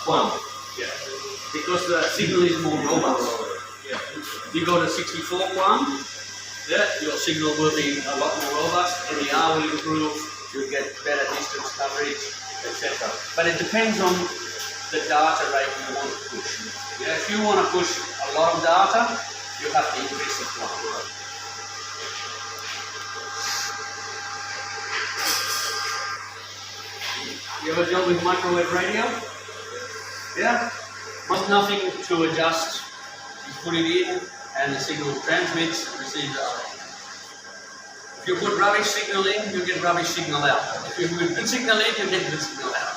QAM. Yeah. Because the signal is more robust. Yeah. You go to 64 QAM, yeah, your signal will be a lot more robust, NER will improve, you'll get better distance coverage, etc. But it depends on the data rate you want to push. Yeah, if you want to push a lot of data, you have to increase the QAM. You ever dealt with microwave radio? Yeah? Nothing to adjust. You put it in and the signal transmits, receives out. If you put rubbish signal in, you get rubbish signal out. If you put good signal in, you get good signal out.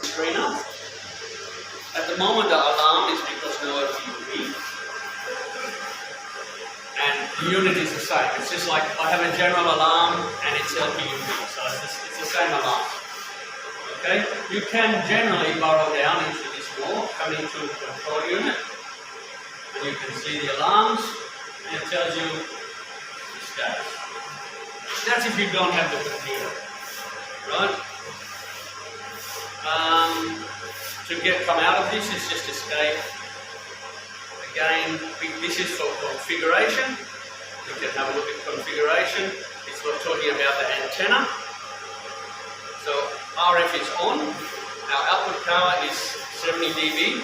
Screener. At the moment the alarm is because no LPUV. And the unit is the same. It's just like I have a general alarm and it's LPUV, so it's the same alarm. Okay? You can generally burrow down into this wall, come into the control unit, and you can see the alarms, and it tells you the status. That's if you don't have the computer, right? To come out of this is just escape. Again, this is for configuration. You can have a look at configuration. It's for talking about the antenna. So RF is on. Our output power is 70 dB,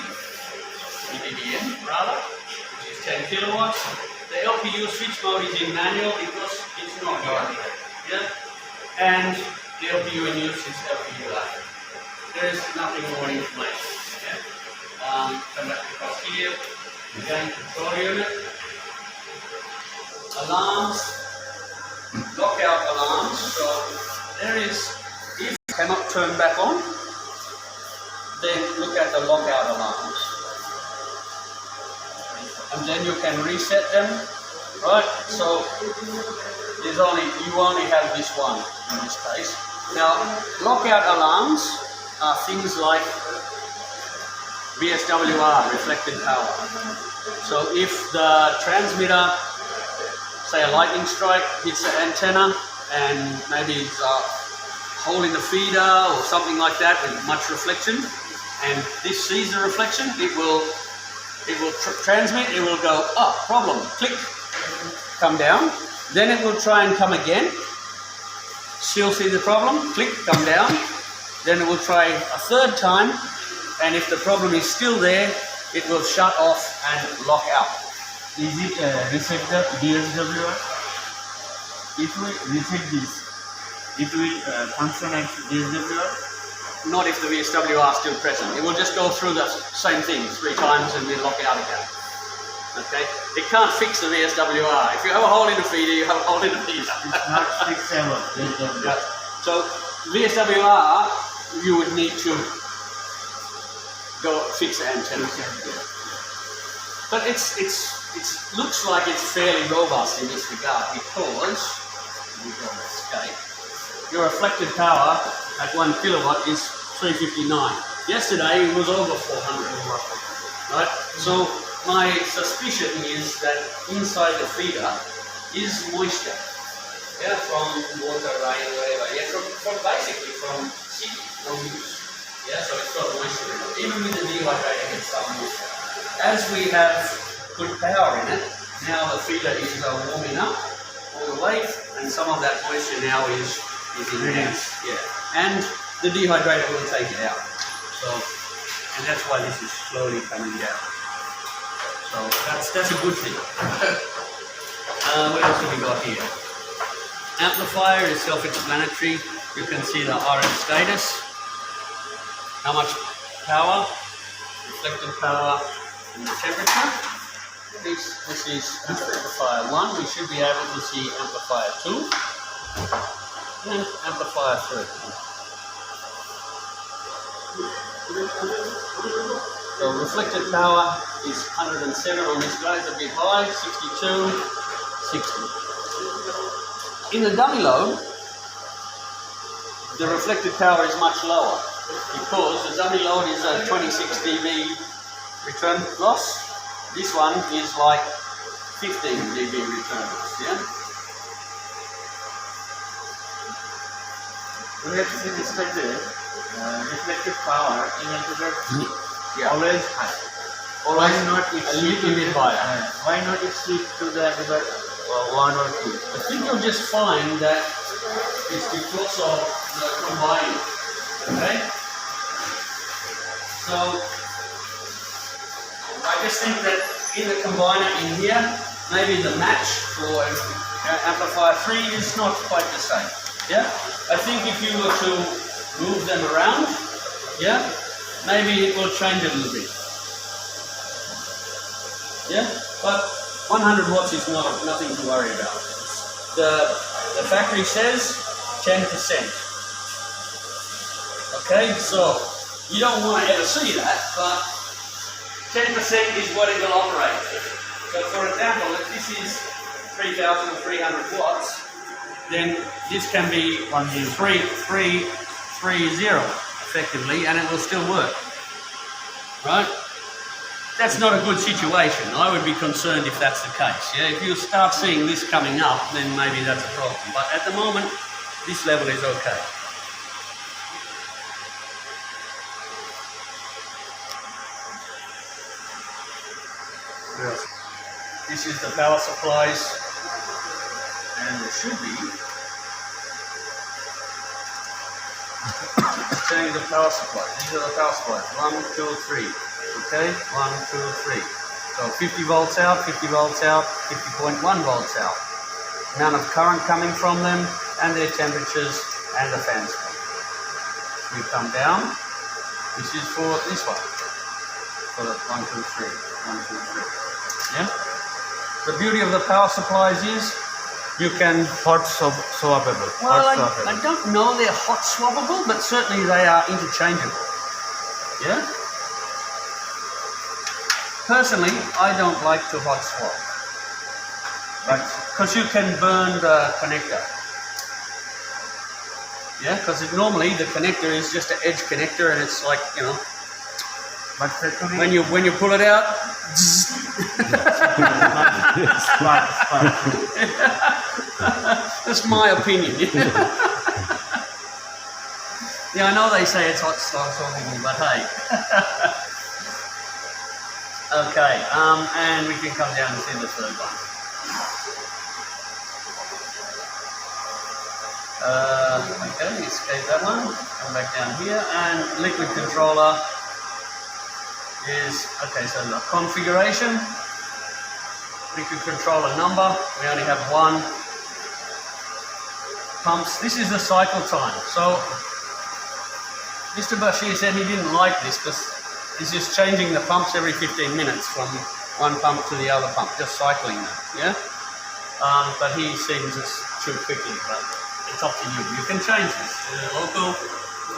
dBm rather, which is 10 kilowatts. The LPU switch mode is in manual because it's not going. Yeah? And the LPU in use is LPU A. There is nothing more information. Yeah? Come back across here. Again, control unit. Alarms. Lockout alarms. So there is, if you cannot turn back on, then look at the lockout alarms. And then you can reset them. Right? So you only have this one in this case. Now, lockout alarms are things like VSWR, reflected power. So if the transmitter, say a lightning strike, hits the antenna and maybe it's a hole in the feeder or something like that with much reflection, and this sees the reflection, it will transmit, it will go, oh, problem, click, come down. Then it will try and come again, still see the problem, click, come down. Then it will try a third time, and if the problem is still there, it will shut off and lock out. Is it reset the DSWR? If we reset this, it will function as DSWR? Not if the VSWR is still present. It will just go through the same thing 3 times and then lock out again. Okay? It can't fix the VSWR. If you have a hole in the feeder, you have a hole in the feeder. It's not fixable. Yeah. So VSWR, you would need to go fix the antenna. But it looks like it's fairly robust in this regard because your reflected power at 1 kilowatt is 359. Yesterday it was over 400. Right? So my suspicion is that inside the feeder is moisture. Yeah, from water, rain, whatever. Yeah, basically from city, from use. Yeah, so it's got moisture in it. Even with the dehydrating, it's some moisture. As we have good power in it, now the feeder is warming up all the way, and some of that moisture now is in there. Yeah, and the dehydrator will take it out. So, and that's why this is slowly coming down. So that's a good thing. What else have we got here? Amplifier is self-explanatory. You can see the RF status, how much power, reflected power, and the temperature. This is amplifier 1. We should be able to see amplifier 2 and amplifier 3. So reflected power is 107 on this guy, it's a bit high, 62, 60. In the dummy load, the reflected power is much lower because the dummy load is a 26 dB return loss. This one is like 15 dB return loss, yeah? we have seen expected reflective power in infrared Yeah. always high. Always Why not it a shift little bit higher. why not it shift to the another 1 or 2? I think you'll just find that it's because of the combining. Okay? So I just think that in the combiner in here, maybe the match for amplifier 3 is not quite the same. Yeah? I think if you were to move them around, yeah, maybe it will change a little bit. Yeah? But 100 watts is nothing to worry about. The factory says 10%. Okay, so you don't want to ever see that, but 10% is what it will operate. So for example, if this is 3,300 watts, then this can be 330 effectively, and it will still work. Right? That's not a good situation. I would be concerned if that's the case. Yeah, if you start seeing this coming up, then maybe that's a problem. But at the moment, this level is okay. This is the power supplies, and there should be. Showing the power supplies. These are the power supplies. 1, 2, 3. Okay, 1, 2, 3. So 50 volts out, 50 volts out, 50.1 volts out. Amount of current coming from them, and their temperatures, and the fan speed. We come down. This is for this one. For the 1, 2, 3. 1, 2, 3. Yeah. The beauty of the power supplies is you can Hot swappable. well, I don't know they're hot swappable, but certainly they are interchangeable. Yeah? Personally, I don't like to hot swap. But, because you can burn the connector. Yeah, because normally the connector is just an edge connector and it's like, you know, But certainly when you pull it out, spark. that's my opinion. Yeah, I know they say it's hot swappable, but hey. Okay, and we can come down and see the third one. Okay, escape that one. Come back down here, and liquid controller is, okay, so the configuration, liquid controller number, we only have one. Pumps, this is the cycle time. So, Mr. Bashir said he didn't like this because he's just changing the pumps every 15 minutes from one pump to the other pump, just cycling them, yeah? But he seems it's too quickly, but it's up to you. You can change this. Local,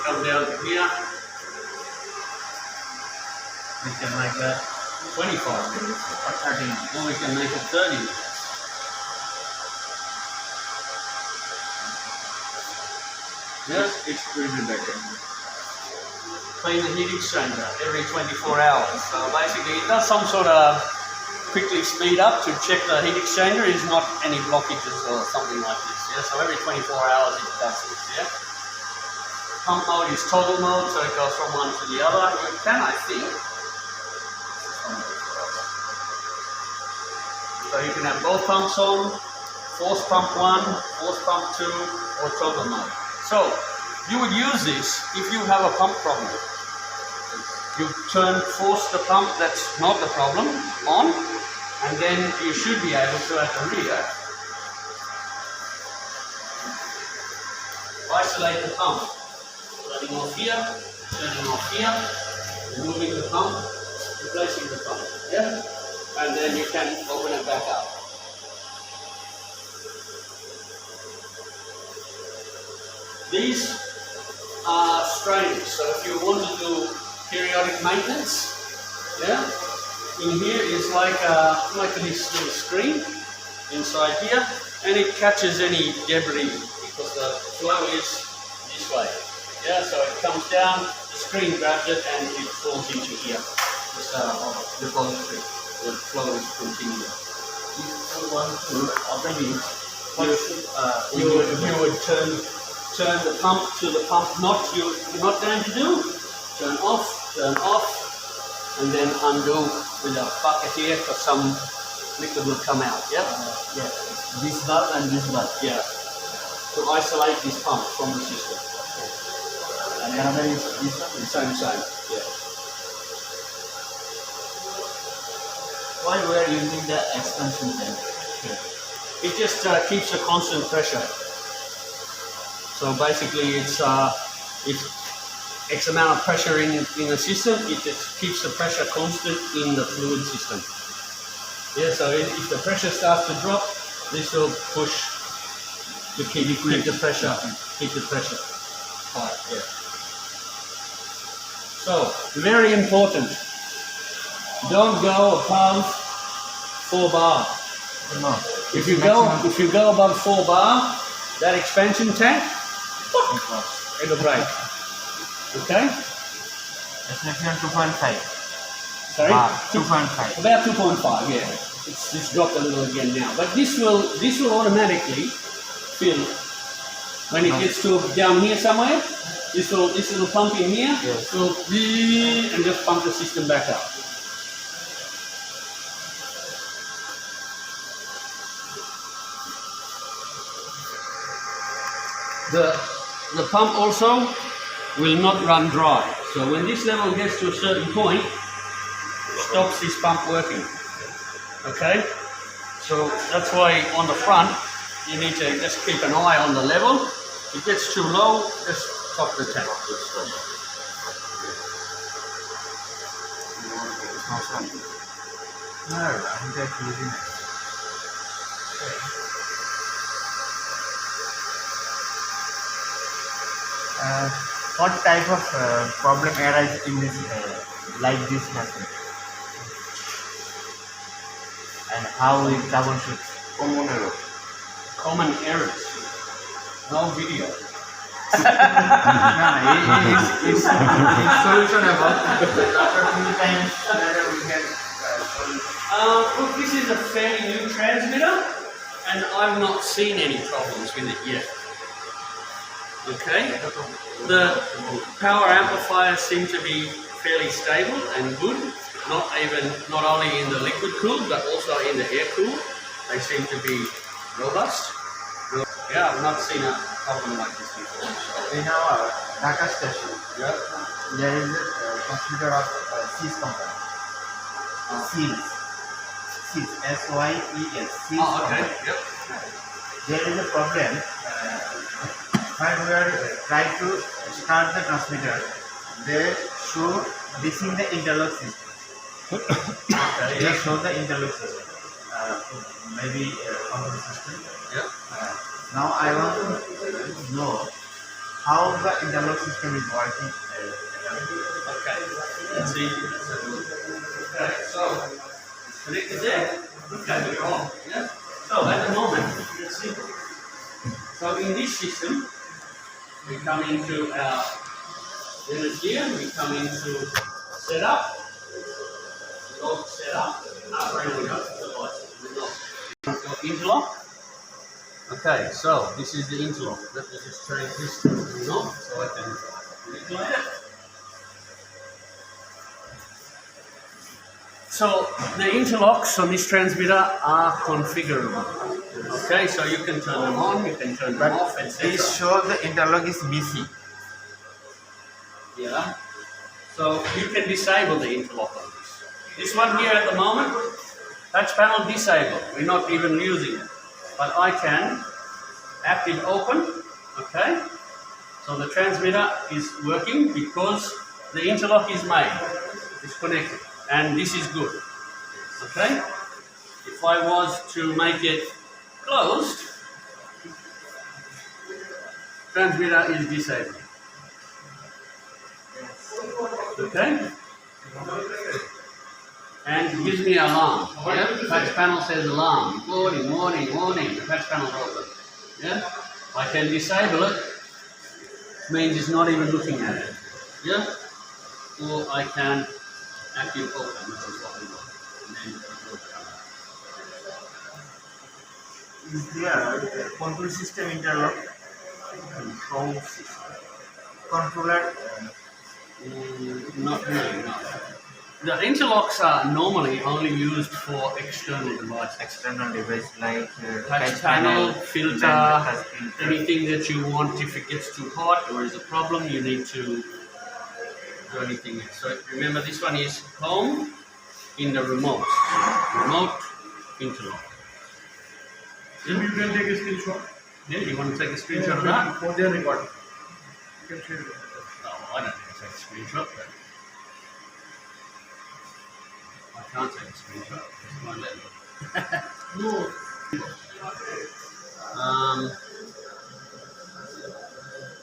come down to here. We can make that 25 minutes or 30 minutes. Or we can make it 30 minutes. Yes, It's really better. clean the heat exchanger every 24 hours. So basically it does some sort of quickly speed up to check the heat exchanger is not any blockages or something like this. Yeah, so every 24 hours it does this. Yeah. Pump mode is toggle mode, so it goes from one to the other. You can, I think. So you can have both pumps on, force pump 1, force pump 2, or toggle mode. So you would use this if you have a pump problem. You force the pump that's not the problem on, and then you should be able to at the rear isolate the pump. Turning off here, turning off here, removing the pump, replacing the pump. Yeah? And then you can open it back up. These are strainers, so if you want to do periodic maintenance, yeah, in here is like this little screen inside here, and it catches any debris because the flow is this way. Yeah, so it comes down, the screen grabs it, and it falls into here. This repository. The flow is continuous. One to open it. You would turn turn the pump to the pump knot you're not going to do. Turn off, and then undo with a bucket here because some liquid will come out. Yeah? Yeah. This valve and this valve. Yeah. To isolate this pump from the system. And another is this one. Same. Yeah. Why we are using the expansion tank? It just keeps a constant pressure. So basically, it's X amount of pressure in the system. It just keeps the pressure constant in the fluid system. Yeah. So if the pressure starts to drop, this will push to keep the pressure high. Yeah. So very important. Don't go above 4 bar. No. If you go above 4 bar, that expansion tank, it'll break. Okay? It's maximum 2.5. Sorry? 2.5. About 2.5. Yeah. It's dropped a little again now, but this will automatically fill when it gets to down here somewhere. This little pump in here will and just pump the system back up. The pump also will not run dry. So when this level gets to a certain point, stops this pump working. Okay? So that's why on the front you need to just keep an eye on the level. If it gets too low, just stop the tank. No, I'm just using it. What type of problem arises in this like this machine, and how it troubleshoots? Common errors. No video. It's solutionable. After few times, we can Look, this is a fairly new transmitter, and I've not seen any problems with it yet. Okay? The power amplifiers seem to be fairly stable and good, not only in the liquid cooled, but also in the air cooled. They seem to be robust. Yeah, I've not seen a problem like this before. So. in our data station, Yeah. there is a transmitter of SYES company. SYES. SYES. SYES Okay. company. Yep. There is a problem when we are trying to start the transmitter. They show this is the interlock system. They show the interlock system. Maybe computer system. Yep. Now I want to know how the interlock system is working. Okay. Let's see. Okay. So it's connected there. Okay, we're on. Yeah. So at the moment, let's see. So in this system, we come into our unit here. We come into setup. Log setup. There we go. Interlock. Okay, so this is the interlock. Let me just turn this on so I can manipulate it. So the interlocks on this transmitter are configurable. Okay, so you can turn them on, you can turn them off, etc. This shows the interlock is BC. Yeah. So you can disable the interlock on this. This one here at the moment, touch panel disabled. We're not even using it. But I can active open, okay? So the transmitter is working because the interlock is made. It's connected. And this is good. Okay? If I was to make it closed, transmitter is disabled. Okay? And gives me an alarm. Yeah? Touch panel says alarm. Warning, warning, warning. The touch panel open. Yeah? I can disable it. Means it's not even looking at it. Yeah? Or I can active open, which is what we want. And then it will come. Is there control system interlock? Control system. Controller. Not really, no. The interlocks are normally only used for external devices. External device like Touch panel, filter, touch filter. anything that you want. If it gets too hot or is a problem, you need to do anything else. So remember, this one is home in the remote. Remote interlock. Maybe you can take a screenshot. Yeah, you want to take a screenshot of that? For their recording. You can share it. Oh, I don't need to take a screenshot, but I can't take a screenshot. It's my level. No.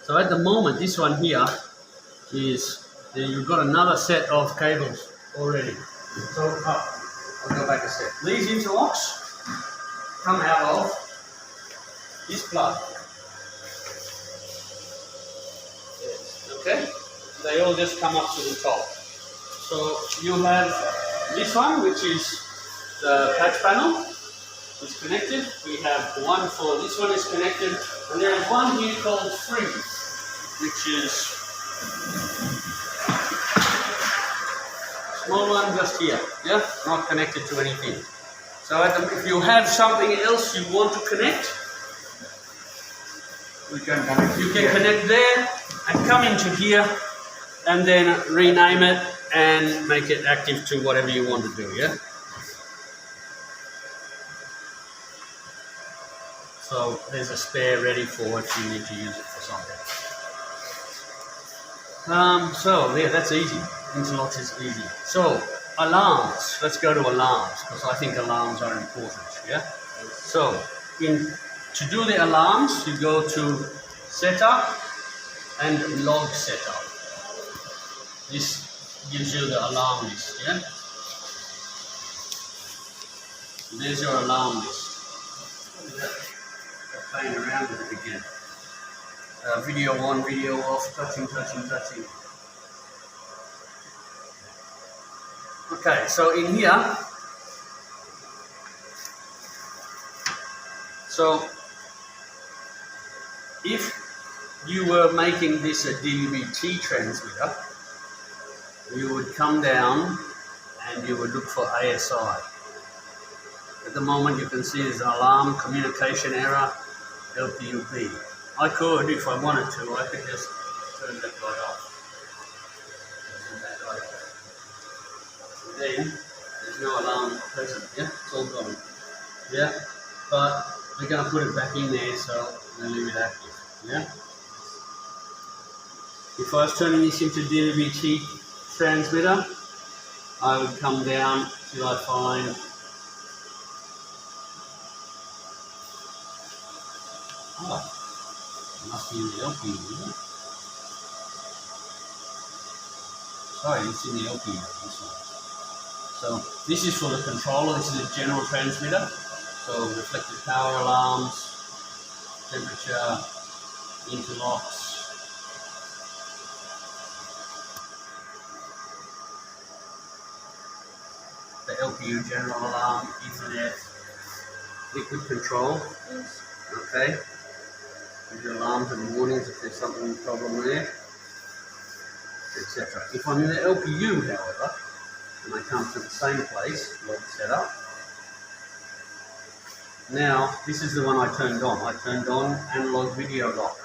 So at the moment, this one here is you've got another set of cables already. So I'll go back a step. These interlocks come out of this plug. Okay, they all just come up to the top. So you have this one, which is the patch panel. It's connected. We have one for this one is connected, and there is one here called free, which is small one just here. Yeah, not connected to anything. So if you have something else you want to connect, We can connect. you can connect there and come into here, and then rename it and make it active to whatever you want to do. Yeah. So there's a spare ready for if you need to use it for something. So yeah, that's easy. Interlocks is easy. So alarms. Let's go to alarms because I think alarms are important. Yeah. So to do the alarms, you go to setup and log setup. This gives you the alarm list. Yeah. There's your alarm list. Playing around with it again. Video on, video off, touching. Okay, so in here, so if you were making this a DVB-T transmitter, you would come down and you would look for ASI. At the moment you can see there's an alarm, communication error, LPUB. I could, if I wanted to, I could just turn that guy off. Then there's no alarm present, yeah? It's all gone. Yeah? But we're going to put it back in there, so we'll leave it active. Yeah? If I was turning this into DVB-T transmitter, I would come down till I find it must be in the LPU, isn't it? Sorry, it's in the LPU, this one. So this is for the controller, this is a general transmitter. So reflected power alarms, temperature, interlocks. The LPU general alarm, Ethernet, liquid control. Okay. Give your alarms and warnings if there's something problem there, etc. If I'm in the LPU, however, and I come to the same place, log setup. Now, this is the one I turned on. I turned on analog video lock.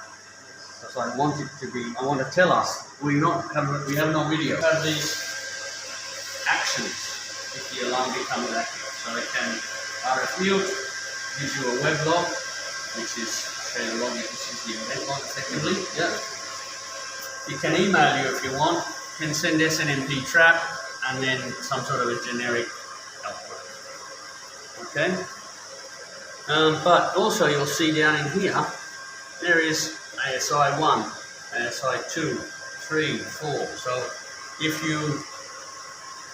Because I want it to be, I want to tell us we have no video. We have these actions if the alarm becomes active. So it can RF mute, gives you a web log, which is log, which is the event log effectively. Yeah. You can email you if you want. You can send SNMP trap and then some sort of a generic output. Okay. But also you'll see down in here there is ASI 1, ASI 2, 3, 4. So if you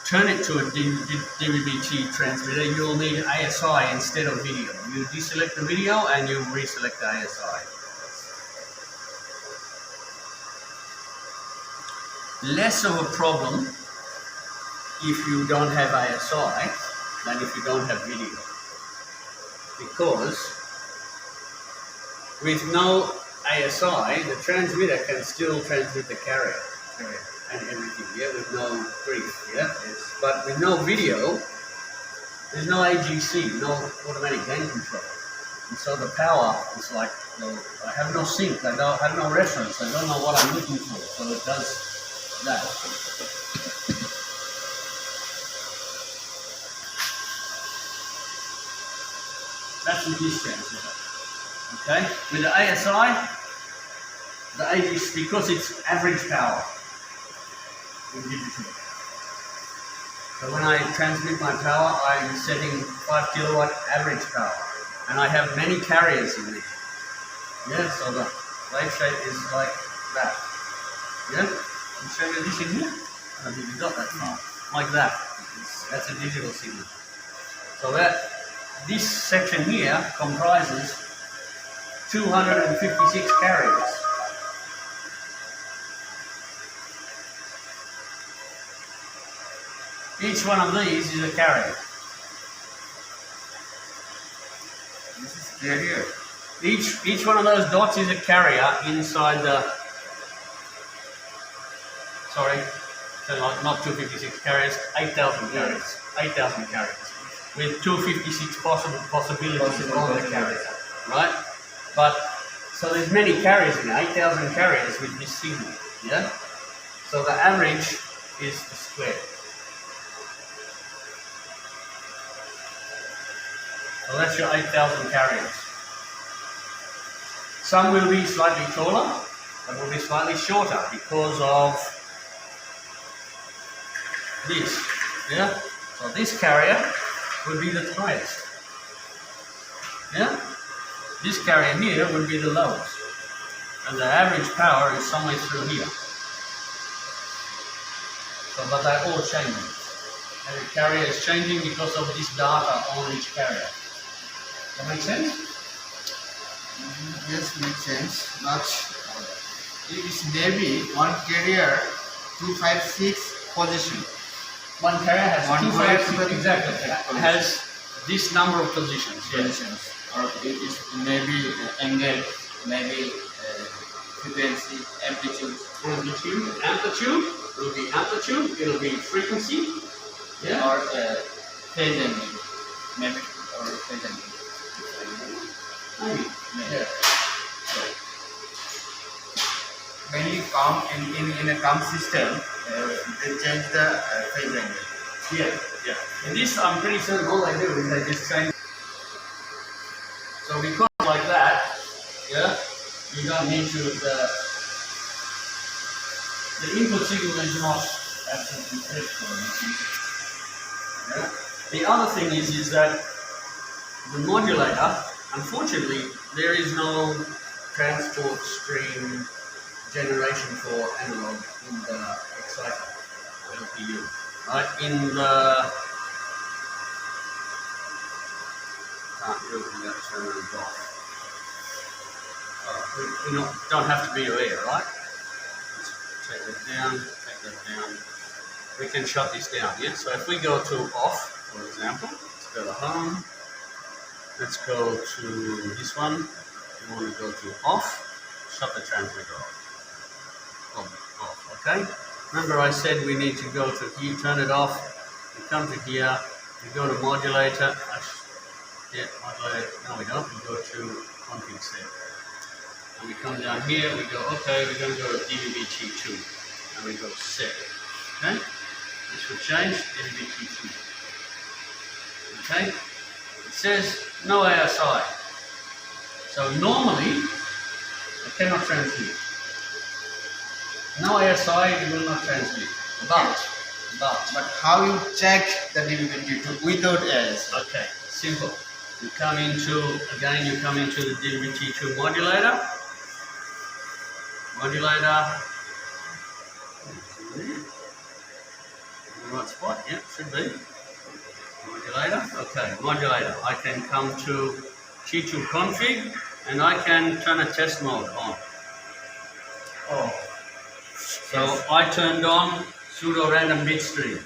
turn it to a DVB-T transmitter, you'll need ASI instead of video. You deselect the video and you reselect the ASI. Less of a problem if you don't have ASI than if you don't have video. Because with no ASI, the transmitter can still transmit the carrier and everything, yeah, with no grief, yeah? But with no video, there's no AGC, no automatic gain control. And so the power is like, well, I have no sync, I don't have no reference, I don't know what I'm looking for, so it does that. That's with this transmitter. Okay? With the ASI, the AGC, because it's average power in digital. So when I transmit my power, I'm setting 5 kilowatt average power. And I have many carriers in there. Yeah, so the wave shape is like that. Yeah? I'm showing you this in here. I don't think you got that far. Like that. That's a digital signal. So that this section here comprises 256 carriers. Each one of these is a carrier. This is carrier. Each one of those dots is a carrier inside the. Sorry, so not 256 carriers, 8,000 carriers. 8,000 carriers. With 256 possibilities on the carrier. Right? But, so there's many carriers in there, 8,000 carriers with this signal. Yeah? So the average is the square. So that's your 8,000 carriers. Some will be slightly taller, some will be slightly shorter because of this. Yeah? So this carrier would be the highest. Yeah? This carrier here would be the lowest. And the average power is somewhere through here. So, but they're all changing. Every carrier is changing because of this data on each carrier. That make sense? Yes, makes sense. But it's maybe one carrier 256 position. One carrier has One 256 exactly. It has this number of positions. Yes. Positions. Or it is maybe angle, maybe frequency, amplitude. Amplitude. It'll be amplitude. It'll be frequency. Yeah. Or phase angle. Maybe or phase angle. Maybe. Yeah. When you come in a COM system, they change the phase angle. Yeah. Yeah. In this, I'm pretty certain all they do is they just change. So because like that, yeah, you don't need to the input signal is not absolutely critical. Yeah. The other thing is that the modulator, unfortunately, there is no transport stream generation for analog in the exciter LPU. Right? In the can't do it without turning it off. We don't have to be aware, right? Let's take that down. We can shut this down, yeah? So if we go to off, for example, let's go to home. Let's go to this one. We want to go to off. Shut the transmitter off. Off, okay? Remember I said we need to go to here, turn it off. We come to here, we go to modulator. Yeah, modulator. No, we don't. We go to config set. And we come down here, we go, okay, we're going to go to DVB-T2. And we go set. Okay? This will change, DVB-T2. Okay? It says no ASI. So normally, it cannot transmit. No ASI, it will not transmit. But how you check the DVB-T2 without ASI? Okay, simple. You come into the DVB-T2 modulator. In the right spot, yeah, should be. Modulator, okay, modulator. I can come to T2 config and I can turn a test mode on. Oh. So I turned on pseudo random bit stream.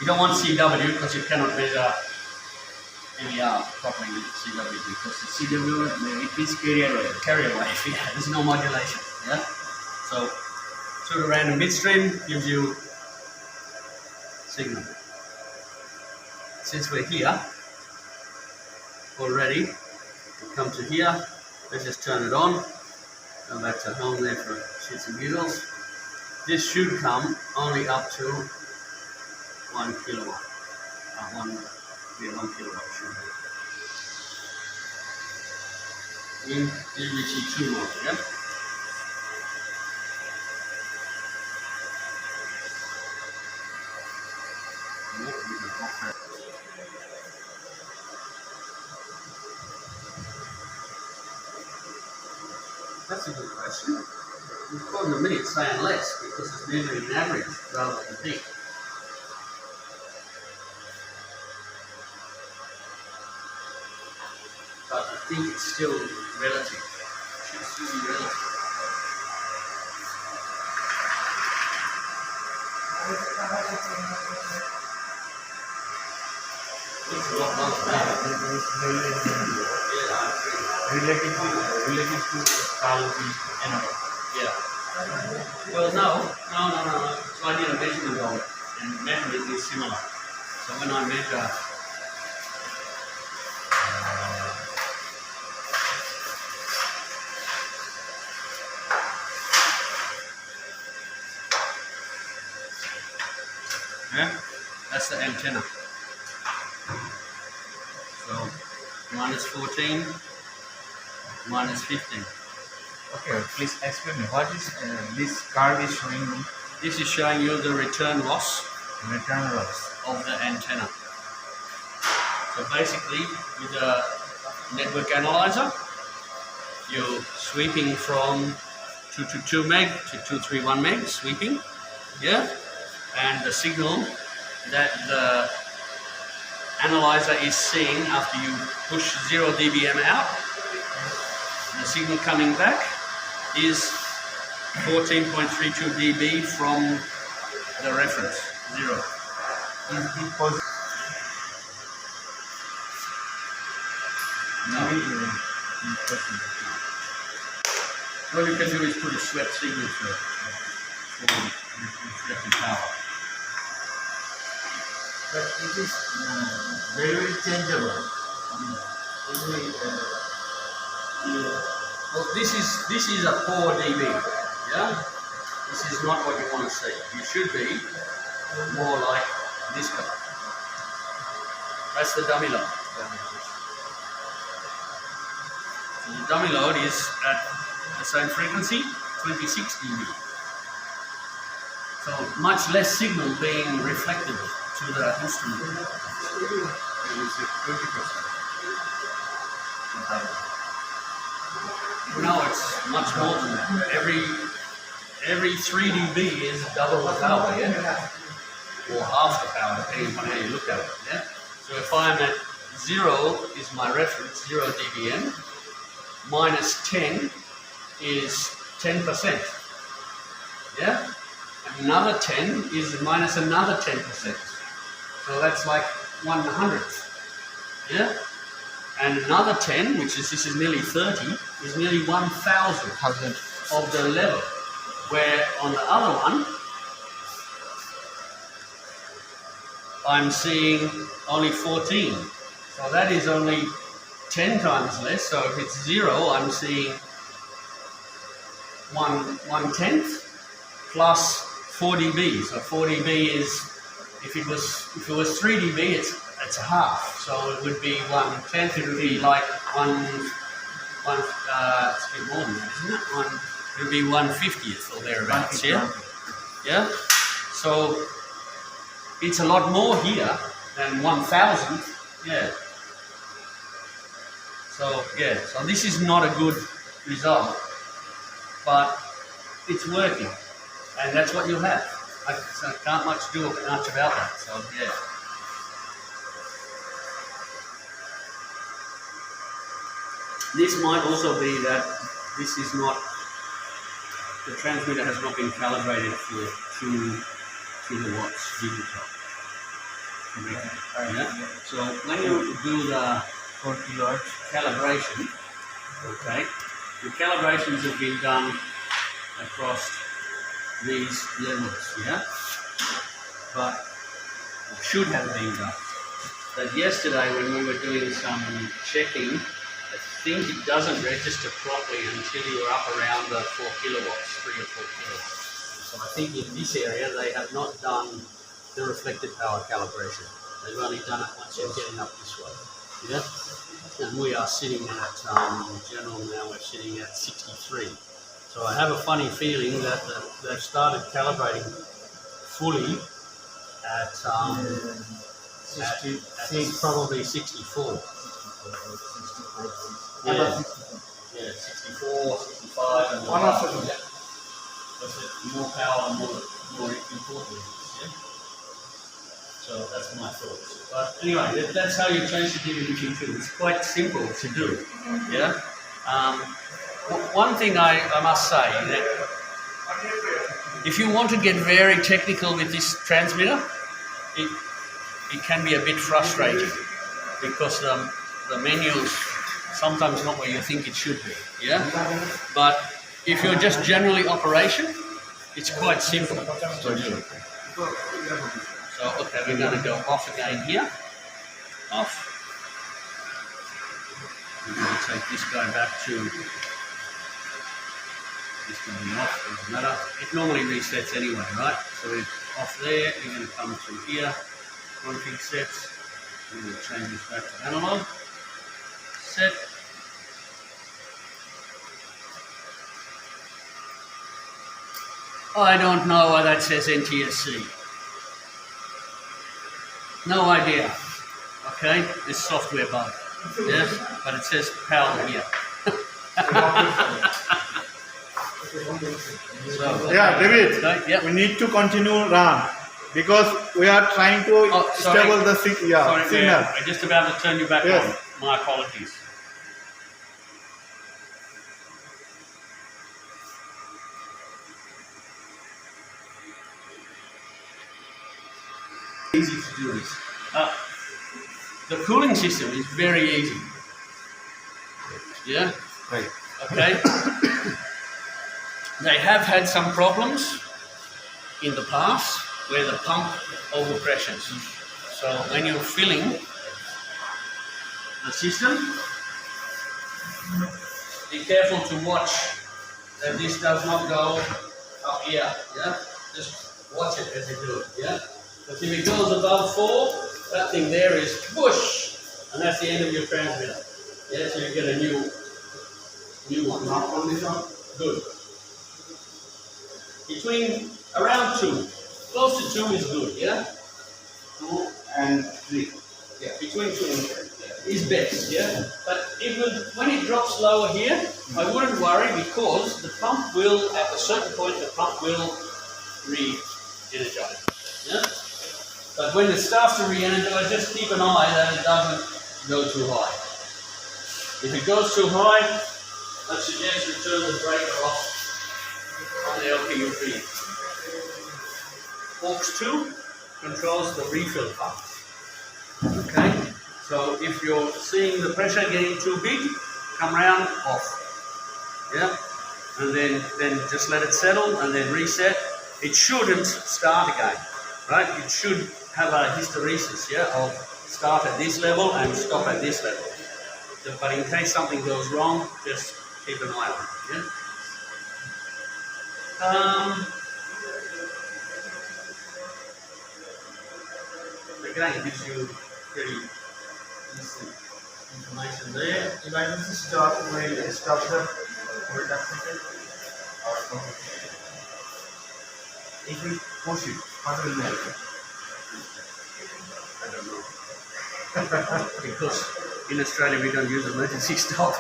You don't want CW because you cannot measure MER properly with CW because the CW, it is carrier wave. carrier wave, yeah, there's no modulation, yeah? So, pseudo random midstream gives you signal. Since we're here already, we come to here, let's just turn it on, go back to home there for shits and giggles. This should come only up to 1 kilowatt. 1 kilowatt should be. In DVT2 mode, yeah? That's a good question. According to me, it's saying less because it's measuring an average rather than peak. But I think it's still relative. It should still be relative. It's a lot more than that. Yeah, I agree. Relative to Carl analog. Yeah. Well, no. So I did a measurement of it, and measurement is similar. So when I measure yeah, that's the antenna. So minus 14, minus 15. Okay, please explain me what is this curve is showing me. This is showing you the return loss Return loss. of the antenna. So basically, with a network analyzer, you're sweeping from 222 meg to 231 meg, sweeping, yeah? And the signal that the analyzer is seeing after you push 0 dBm out, the signal coming back is 14.32 dB from the reference, 0. Is it positive? No. What you can do is put a swept signal to it for reflected power. But it is very changeable. Well, this is a 4 dB, yeah? This is not what you want to see. You should be more like this color. That's the dummy load. So the dummy load is at the same frequency, 26 dB. So much less signal being reflected to the instrument. No, it's much more than that. Every 3 dB is double the power, yeah? Or half the power, depending on how you look at it, yeah? So if I'm at 0 is my reference, 0 dBm, minus 10 is 10%, yeah? And another 10 is minus another 10%. So that's like 1/100th, yeah? And another 10, which is, this is nearly 30, is nearly 1,000th of the level. Where on the other one, I'm seeing only 14. So that is only 10 times less. So if it's 0, I'm seeing 1/10 plus 4 dB. So 4 dB is, if it was 3 dB, it's a half. So it would be 1/10. It would be like it's a bit more than that, isn't it? It would be 1/50th or thereabouts. Yeah. Yeah. So it's a lot more here than 1,000th. Yeah. So yeah. So this is not a good result, but it's working, and that's what you'll have. I can't do much about that. So yeah. This might also be that this is not, the transmitter has not been calibrated for 2 kilowatts digital. Yeah. So when you do the 4 kilowatts. calibration, okay, the calibrations have been done across these levels, yeah, but should have been done. But yesterday when we were doing some checking, I think it doesn't register properly until you're up around the 4 kilowatts, 3 or 4 kilowatts. So I think in this area they have not done the reflected power calibration. They've only done it once you're getting up this way. Yeah? And we are sitting at, general now we're sitting at 63. So I have a funny feeling that they've started calibrating fully at, probably 64. Yeah, 64, 65, and One after the other. more power, more important. Yeah? So that's my thoughts. But anyway, that's how you change the DVB2. It's quite simple to do. Yeah. One thing I must say that if you want to get very technical with this transmitter, it can be a bit frustrating because the menu's sometimes not where you think it should be. Yeah. But if you're just generally operation, it's quite simple to do. So, okay, we're going to go off again here. Off. We're going to take this guy back to, this can be off, doesn't matter. It normally resets anyway, right? So we're off there, we're going to come through here, config sets. We're going to change this back to analog. Set. I don't know why that says NTSC. No idea. Okay, this software bug. Yes, but it says power here. So, Yeah, David. okay, yep. We need to continue run because we are trying to Sorry. stable the Sorry, signal. I'm just about to turn you back Yes. on. My apologies. Easy to do this. The cooling system is very easy. Yeah? Right. Okay? They have had some problems in the past where the pump overpressures. So when you're filling the system, be careful to watch that this does not go up here. Yeah? Just watch it as you do it. Yeah? Because if it goes above 4, that thing there is whoosh, and that's the end of your transmitter. Yeah, so you get a new one. Not on this one. Good. Between around 2, close to 2 is good. Yeah. 2 and 3. Yeah, between 2 and 3 is best. Yeah. But when it drops lower here, I wouldn't worry because the pump will, at a certain point, the pump will re-energize. Yeah. But when it starts to re-energize, just keep an eye that it doesn't go too high. If it goes too high, I suggest you turn the breaker off on the LPUP. Aux 2 controls the refill pump. Okay? So if you're seeing the pressure getting too big, come round, off. Yeah? And then just let it settle and then reset. It shouldn't start again. Right? It should have a hysteresis, yeah, of start at this level and stop at this level. But in case something goes wrong, just keep an eye on it. Yeah? Again, it gives you pretty decent information there. Emergency stop will stop the whole transmitter or if we push it, what will happen? I don't know. Because in Australia we don't use emergency stop.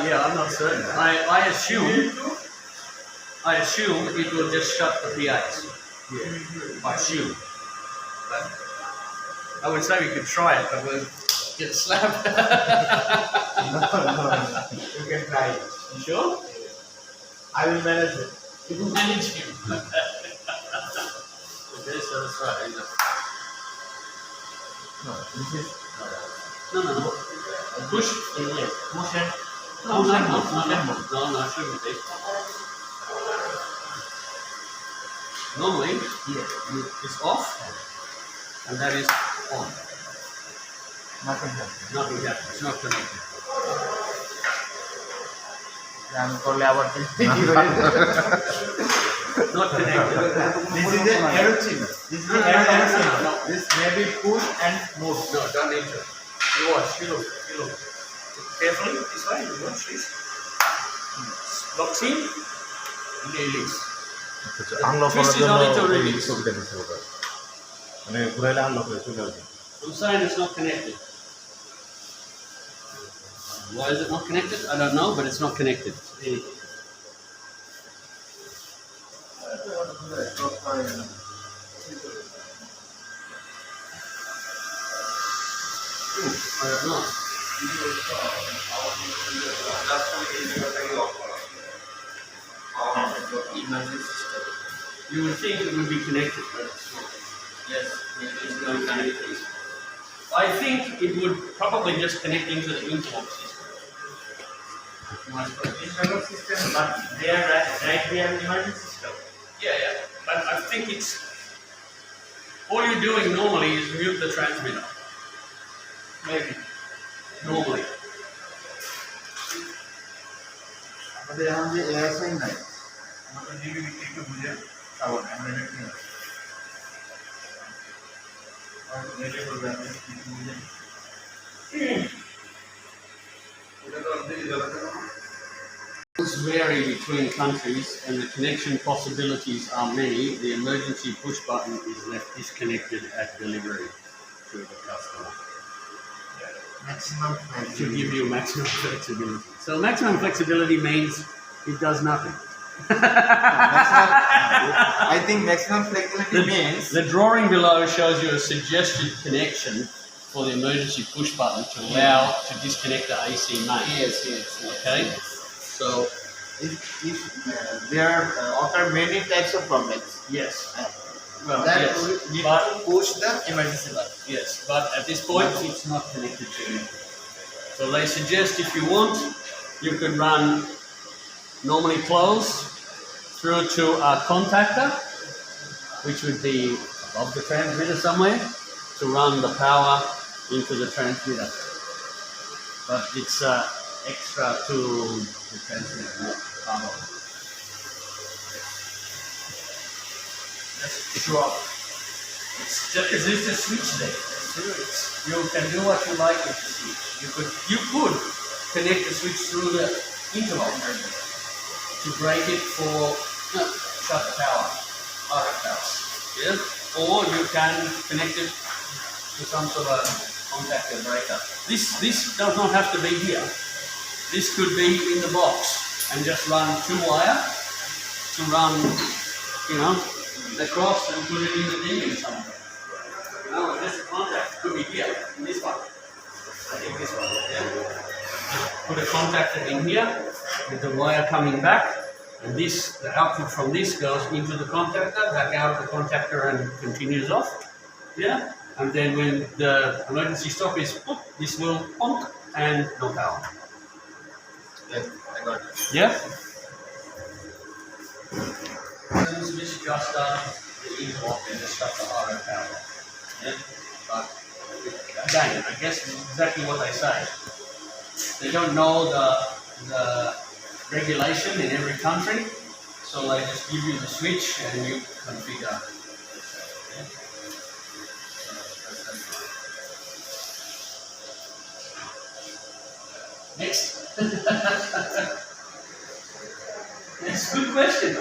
Yeah, I'm not certain. I assume it will just shut the PAs. Yeah. I assume. But I would say we could try it, but we'll get slapped. No. You can try it. You sure? I will manage it. You manage him. That's right. No, this is No. Push. yes, push and No, push and no, move, push and move. it shouldn't be. Normally, Yes, it's off, and that is on. nothing happens. Nothing happens. It's not connected. I'm calling about this. Not connected. This is the arrow signal. This is the arrow signal. No. This may be push and move. No, don't need to. You watch. You look. Carefully. This way. You watch this. Locks in. Release. 그렇죠. 안럭 Twist is only to release. 소비가 되는 거예요. 만약에 구라일에 안럭을 소비하죠. I'm saying it's not connected. Why is it not connected? I don't know, but it's not connected. I don't know. You would think it would be connected, but it's not. Yes, there's no connectivity. I think it would probably just connect into the interlock system. Interlock system, but they are right there emergency system. Yeah. But I think it's all you're doing normally is mute the transmitter. Maybe. Normally. আমাদের এখন যে এয়ারসাইন নাই আমাদের DB একটু বুঝে পাবো না আমরা এটা কি আর নেটে করবে আমরা একটু বুঝে Rules vary between countries and the connection possibilities are many. The emergency push button is left disconnected at delivery to the customer. maximum To give you maximum flexibility. So maximum flexibility means it does nothing. I think maximum flexibility means The drawing below shows you a suggested connection for the emergency push button to allow to disconnect the AC main. yes. Okay? So, If there occur many types of problems, yes. Well, that yes. we need But, to push the emergency button. yes, but at this point it's not connected to you. So they suggest if you want, you could run normally closed through to a contactor, which would be above the transmitter somewhere, to run the power into the transmitter. But it's extra to the transmitter, not part of it. Just show up. It's just a switch there. You can do what you like with the switch. You could connect the switch through the interlock to break it for shut the power, RF power. Yeah? Or you can connect it to some sort of contactor breaker. This does not have to be here. This could be in the box and just run 2-wire to run, across and put it in the DB somewhere. Just a contact could be here, in this one. I think this one, yeah. Put a contactor in here with the wire coming back, and the output from this goes into the contactor, back out the contactor and continues off. Yeah? And then when the emergency stop is put, this will honk and no power. Yes, I got it. Yeah? This just done the interlock and just shut the RF power. Yeah? But again, I guess it's exactly what they say. They don't know the regulation in every country, so they just give you the switch and you configure. Yeah? Next. That's a good question.